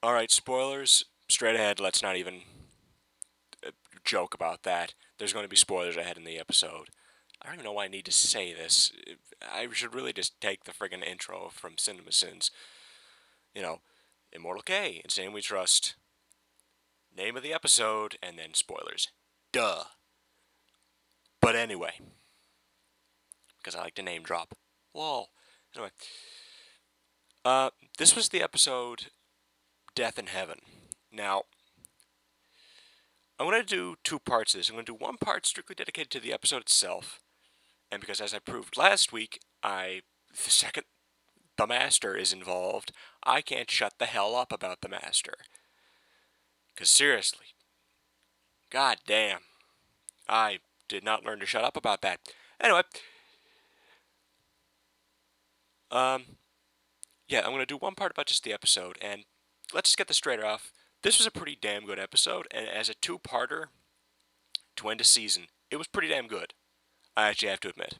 Alright, spoilers, straight ahead, let's not even joke about that. There's going to be spoilers ahead in the episode. I don't even know why I need to say this. I should really just take the friggin' intro from Cinema Sins. You know, Immortal K, Insane We Trust, name of the episode, and then spoilers. Duh. But anyway, because I like to name drop. Lol. Anyway, uh, this was the episode Death in Heaven. Now, I'm going to do two parts of this. I'm going to do one part strictly dedicated to the episode itself, and because as I proved last week, the second the Master is involved, I can't shut the hell up about the Master. Because seriously, god damn, I did not learn to shut up about that. Anyway, um, yeah, I'm going to do one part about just the episode, and let's just get this straight off. This was a pretty damn good episode, and as a two-parter to end a season, it was pretty damn good. I actually have to admit.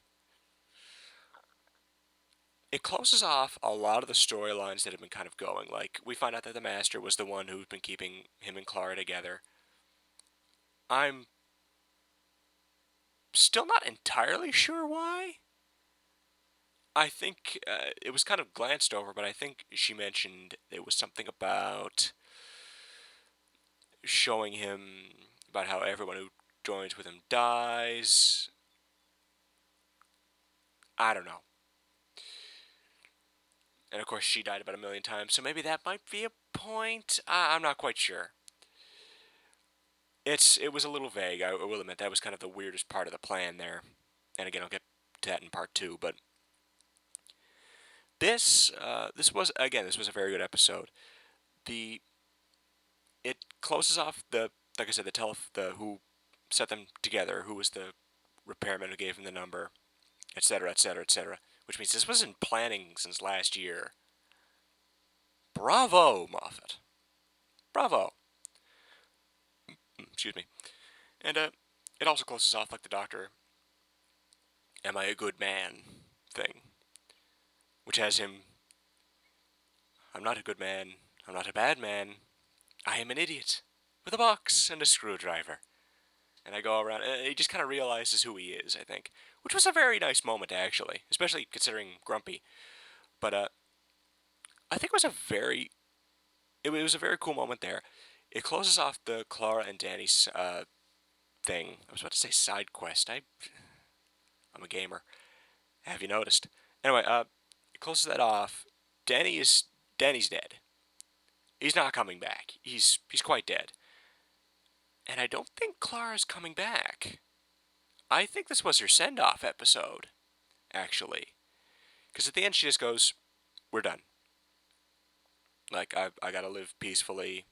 It closes off a lot of the storylines that have been kind of going. Like, we find out that the Master was the one who's been keeping him and Clara together. I'm still not entirely sure why. I think it was kind of glanced over, but I think she mentioned it was something about showing him about how everyone who joins with him dies. I don't know. And of course, she died about a million times, so maybe that might be a point. I'm not quite sure. It was a little vague. I will admit that was kind of the weirdest part of the plan there. And again, I'll get to that in part two. But this was a very good episode. The It closes off like I said, the who set them together, who was the repairman who gave him the number, etc., etc., etc. Which means this was in planning since last year. Bravo, Moffat. Bravo. Excuse me. And it also closes off like the Doctor, "Am I a good man?" thing, which has him, "I'm not a good man. I'm not a bad man. I am an idiot with a box and a screwdriver." And I go around, and he just kind of realizes who he is, I think, which was a very nice moment, actually, especially considering Grumpy. But I think it was a very cool moment there. It closes off the Clara and Danny thing. I was about to say side quest. I'm a gamer. Have you noticed? Anyway, it closes that off. Danny's dead. He's not coming back. He's quite dead. And I don't think Clara's coming back. I think this was her send-off episode, actually. Because at the end she just goes, "We're done. Like, I gotta live peacefully.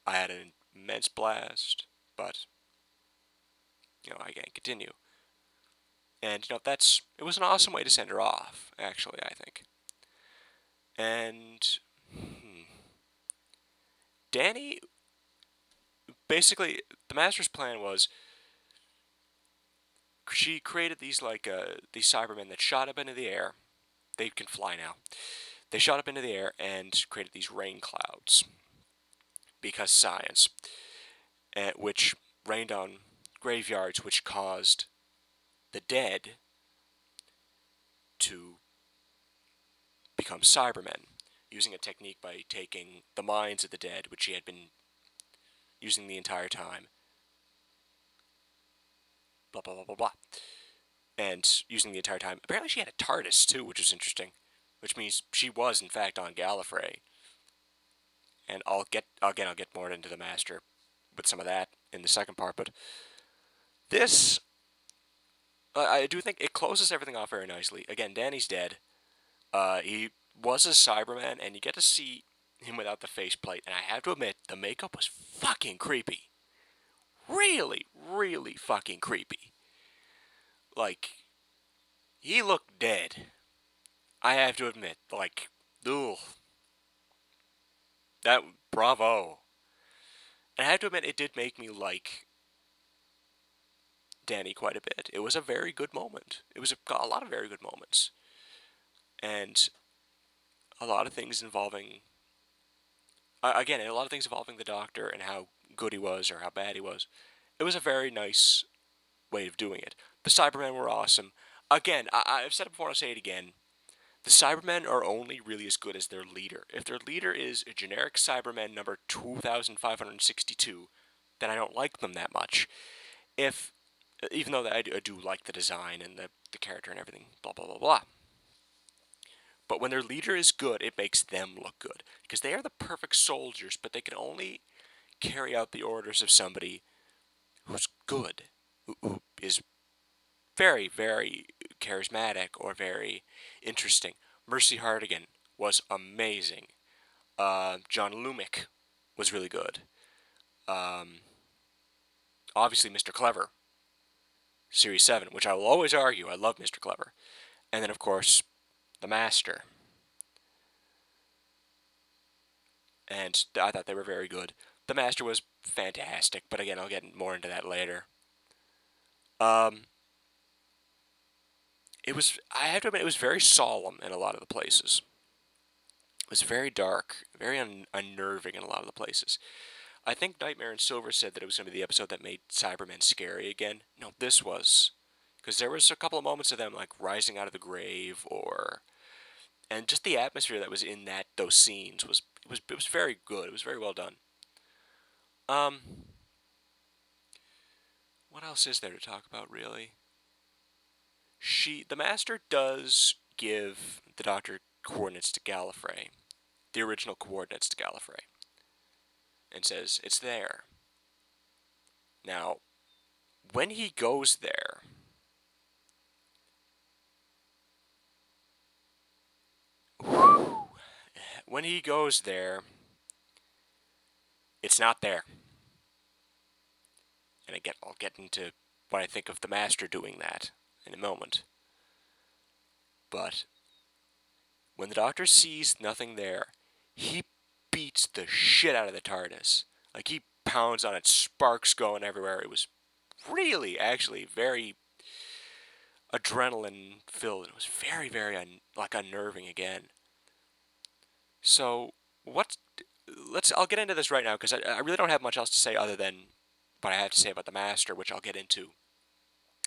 I had an immense blast, but, I can't continue." And, it was an awesome way to send her off, actually, I think. And, Danny, basically, the Master's plan was, she created these Cybermen that shot up into the air. They can fly now. They shot up into the air and created these rain clouds. Because science. Which rained on graveyards, which caused the dead to become Cybermen, using a technique by taking the minds of the dead, which she had been using the entire time, blah, blah, blah, blah, blah, and using the entire time. Apparently she had a TARDIS, too, which is interesting, which means she was, in fact, on Gallifrey. And I'll get more into the Master with some of that in the second part, but this, I do think it closes everything off very nicely. Again, Danny's dead. He was a Cyberman, and you get to see him without the faceplate, and I have to admit, the makeup was fucking creepy. Really, really fucking creepy. Like, he looked dead. I have to admit, like, ugh. That, bravo. And I have to admit, it did make me like Danny quite a bit. It was a very good moment. It was a lot of very good moments. And a lot of things involving again, a lot of things involving the Doctor and how good he was or how bad he was. It was a very nice way of doing it. The Cybermen were awesome. Again, I've said it before, I'll say it again. The Cybermen are only really as good as their leader. If their leader is a generic Cyberman number 2562, then I don't like them that much. Even though I do like the design and the character and everything, blah, blah, blah, blah. But when their leader is good, it makes them look good. Because they are the perfect soldiers, but they can only carry out the orders of somebody who's good, who is very, very charismatic or very interesting. Mercy Hardigan was amazing. John Lumick was really good. Obviously, Mr. Clever, Series 7, which I will always argue. I love Mr. Clever. And then, of course, the Master. And I thought they were very good. The Master was fantastic, but again, I'll get more into that later. I have to admit, it was very solemn in a lot of the places. It was very dark, very unnerving in a lot of the places. I think Nightmare and Silver said that it was going to be the episode that made Cybermen scary again. No, this was. Because there was a couple of moments of them, like, rising out of the grave, and just the atmosphere that was in those scenes was very good. It was very well done. What else is there to talk about, really? The Master does give the Doctor coordinates to Gallifrey, the original coordinates to Gallifrey, and says it's there. Now, when he goes there, it's not there. And I'll get into what I think of the Master doing that in a moment. But when the Doctor sees nothing there, he beats the shit out of the TARDIS. Like, he pounds on it, sparks going everywhere. It was really, actually, very adrenaline filled. It was very, very unnerving again. So I'll get into this right now, because I really don't have much else to say other than what I have to say about the Master, which I'll get into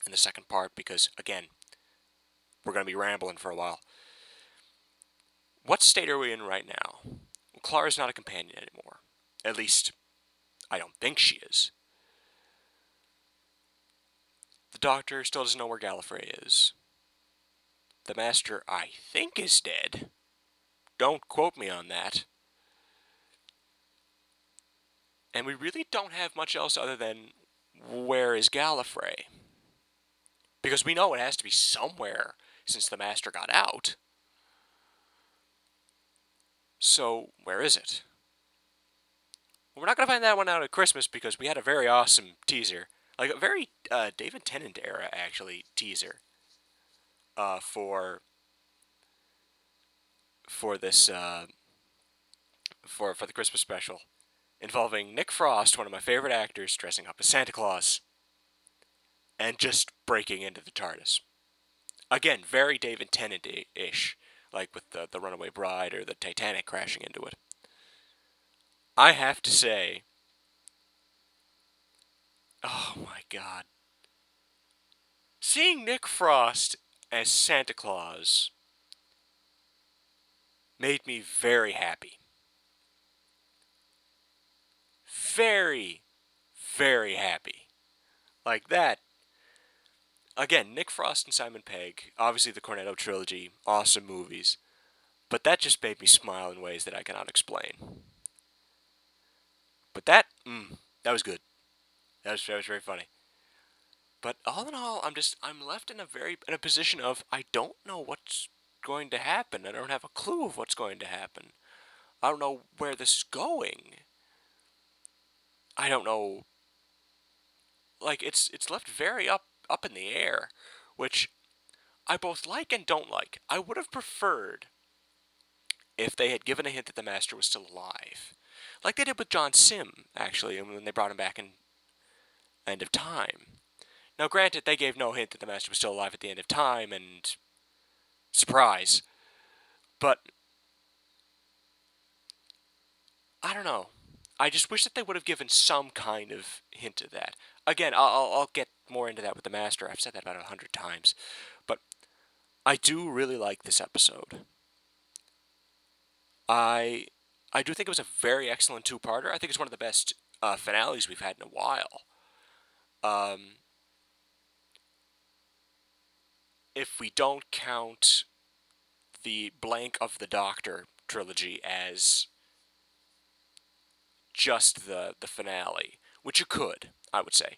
in the second part, because again, we're going to be rambling for a while. What state are we in right now? Well, Clara's not a companion anymore. At least, I don't think she is. The Doctor still doesn't know where Gallifrey is. The Master, I think, is dead. Don't quote me on that. And we really don't have much else other than, where is Gallifrey? Because we know it has to be somewhere, since the Master got out. So, where is it? Well, we're not going to find that one out at Christmas, because we had a very awesome teaser. Like, a very David Tennant era, actually, teaser. For this, for the Christmas special. Involving Nick Frost, one of my favorite actors, dressing up as Santa Claus. And just breaking into the TARDIS. Again, very David Tennant-ish. Like with the Runaway Bride or the Titanic crashing into it. I have to say, oh my god. Seeing Nick Frost as Santa Claus made me very happy. Very, very happy. Like that. Again, Nick Frost and Simon Pegg, obviously the Cornetto trilogy, awesome movies. But that just made me smile in ways that I cannot explain. But that was good. That was very funny. But all in all, I'm left in a position of, I don't know what's going to happen. I don't have a clue of what's going to happen. I don't know where this is going. I don't know. Like, it's left very up in the air, which I both like and don't like. I would have preferred if they had given a hint that the Master was still alive. Like they did with John Sim, actually, when they brought him back in End of Time. Now, granted, they gave no hint that the Master was still alive at the end of time, and surprise. But I don't know. I just wish that they would have given some kind of hint of that. Again, I'll get more into that with the Master. I've said that about 100 times. But I do really like this episode. I I do think it was a very excellent two-parter. I think it's one of the best finales we've had in a while. Um, if we don't count the Blank of the Doctor trilogy as just the finale, which you could, I would say.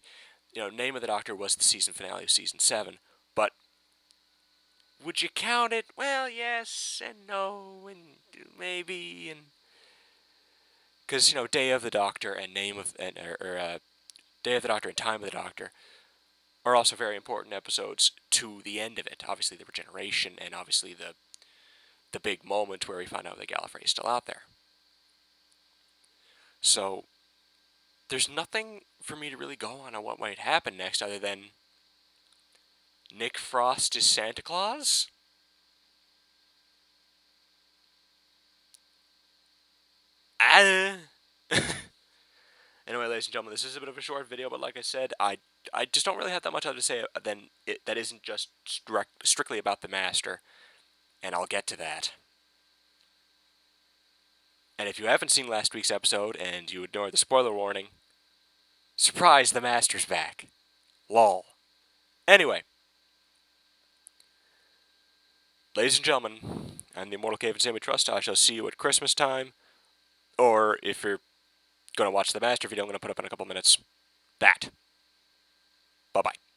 Name of the Doctor was the season finale of season 7, but would you count it? Well, yes and no and maybe, and because Day of the Doctor and Name of Day of the Doctor and Time of the Doctor are also very important episodes to the end of it. Obviously, the regeneration and obviously the big moment where we find out that Gallifrey is still out there. So there's nothing for me to really go on what might happen next other than Nick Frost is Santa Claus? Anyway, ladies and gentlemen, this is a bit of a short video, but like I said, I just don't really have that much other to say than it that isn't just strictly about the Master, and I'll get to that. And if you haven't seen last week's episode and you ignore the spoiler warning, surprise, the Master's back. Lol. Anyway, ladies and gentlemen, I'm the Immortal Cave and Sammy Trust. I shall see you at Christmas time, or if you're going to watch the Master video, I'm going to put up in a couple minutes. That. Bye-bye.